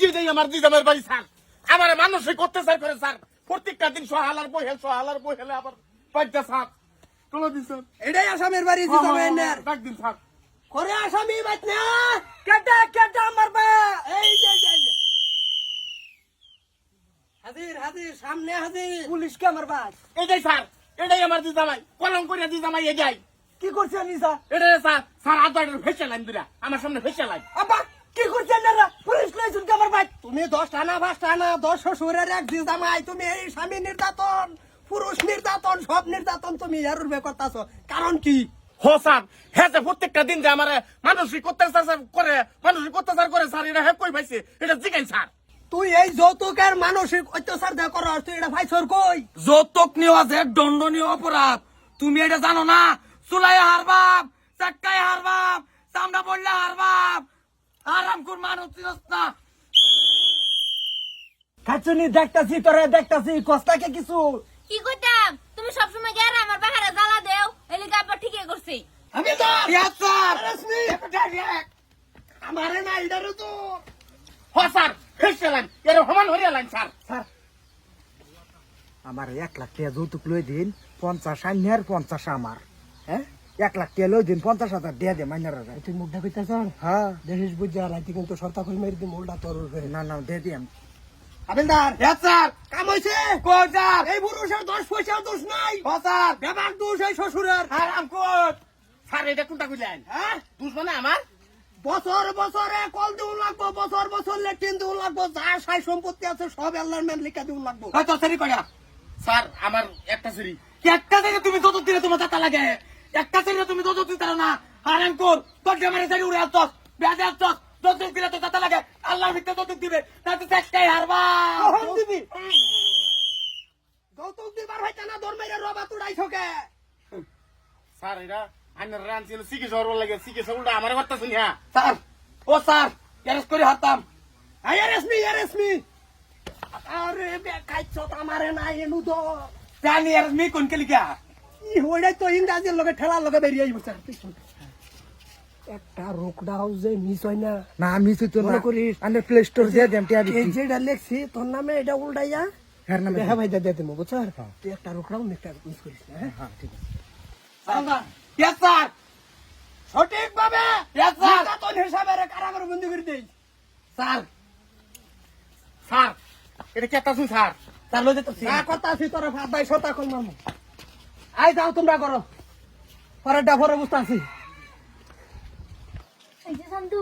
যে আমার দিদামের বাড়ি স্যার আমার মানসিক অত্যাচার করে স্যার প্রত্যেকটা দিন সহালার বহেলে আবার পাঁচটা স্যার তুলে দিন স্যার এটাই আসামের বাড়ি দিদামের ডাক দিন স্যার করে আসামি বাত না কেটা আমার বা এই যে হাজির সামনে হাজির পুলিশ কে আমার বাস এটাই স্যার এটাই আমার দিদামাই কলম করে দিদামাই এটাই কি করছেন নিসা এটা স্যার স্যার আদার ফেসে লাইন দিরা আমার সামনে ফেসে লাইন আব্বা কি করছেন না পুলিশ লাইছেন কে আমার বাস তুমি 10 টানা 5 টানা 10 শ্বশুরের এক দিদামাই তুমি এই স্বামী নির্যাতন পুরুষ নির্যাতন সব নির্যাতন তুমি এর রূপে করতাছো কারণ কি হো স্যার হ্যাঁ যে প্রত্যেকটা দিন যে আমার মানসিক অত্যাচার করে স্যার এটা হ্যাঁ কই পাইছে এটা জিগাই স্যার তুই এই যৌতুকের মানসিক অত্যাচার দেয়া করস তুই এটা ভাইছর কই যৌতুক নেওয়া যে দণ্ডনীয় অপরাধ তুমি এটা জানো না চুলাই হারবাম চাক্কায় হারবাম চামড়া পড়লে হারবাম আরাম কর মানুষ না কাচুনি দেখতাছি তোরে দেখতাছি কষ্টাকে কিছু কি কইতাম তুমি সবসময় গেরা আমার বাহারে জ্বালা দেও এলি গাবা ঠিকই করছি আমি তো ইয়েস স্যার রশ্মি আমারে না ইদারু তো হো স্যার ফেসে লাইন এর সমান হরিয়া লাইন স্যার স্যার আমার 1 লাখ টাকা যৌতুক লই দিন 50 আইনের 50 আমার হ্যাঁ 1 লাখ টাকা লই দিন 50,000 দিয়ে দে মাইনার তুই মুখটা কইতাছ হ্যাঁ দেখিস বুঝা রাইতে কিন্তু সরতা কই মেরে দিম উল্টা তোর না না দিয়ে দিম হাবিলদার ইয়েস স্যার কাম হইছে কই স্যার এই পুরুষের 10 পয়সা দোষ নাই ও স্যার বেবার দোষ এই শ্বশুরের আরাম কর স্যার এটা কোনটা কইলেন হ্যাঁ দুশ্মনে আমার বছরে কল দিউন লাগবো বছর লেট্রিন দিউন লাগবো যা সাই সম্পত্তি আছে সব আল্লাহর নাম লিখা দিউন লাগবো হয়তো সেরি কয়া স্যার আমার একটা সিঁড়ি একটা থেকে তুমি যৌতুক দিলে তোমার দাতা লাগে একটা থেকে তুমি যৌতুক দিতে না আরাম কর তোর জামারে সারি উড়ে আসছস বেঁধে আসছস যৌতুক দিলে তো দাতা লাগে আল্লাহর ভিতরে যৌতুক দিবে না তো চাক্কাই হারবা কখন দিবি যৌতুক দিবার হইতা না ধর্মের রবা তুড়াইছো কে স্যার এটা আইনের রান ছিল চিকিৎসা হওয়ার লাগে চিকিৎসা উল্টা আমার কথা শুনি হ্যাঁ স্যার ও স্যার ক্যারেজ করে হারতাম আরে বে খাইছো আমারে না এনু তো জানি আর মি কোন কেলিকা ই হইড়াই তো ইংরাজির লগে ঠেলার লগে বেরিয়ে আইব স্যার একটা রোকডাও যে মিস হয় না না আমি তো না মনে করিস আন্ডার প্লে স্টোর দিয়ে দেম টাকা এই দিচ্ছি যেটা লেখছি তোর নামে এটা উল্টাইয়া হ্যাঁ নামে দেখা ভাই দিয়ে দেবো বুঝছো তুই একটা রোকডাও একটা মিস করিস না হ্যাঁ হ্যাঁ ঠিক আছে ইয়েস স্যার সঠিক ভাবে Yes, sir. নির্যাতন হিসাবে কারাগার বন্দি করে দেই স্যার স্যার এটা কি একটা শুন স্যার স্যার লই যেতেছি যা কথা আছি তোর ভাই সতা কল মামু আই যাও তোমরা করো পরেরটা পরে বুঝতে আছি এই যে সন্তু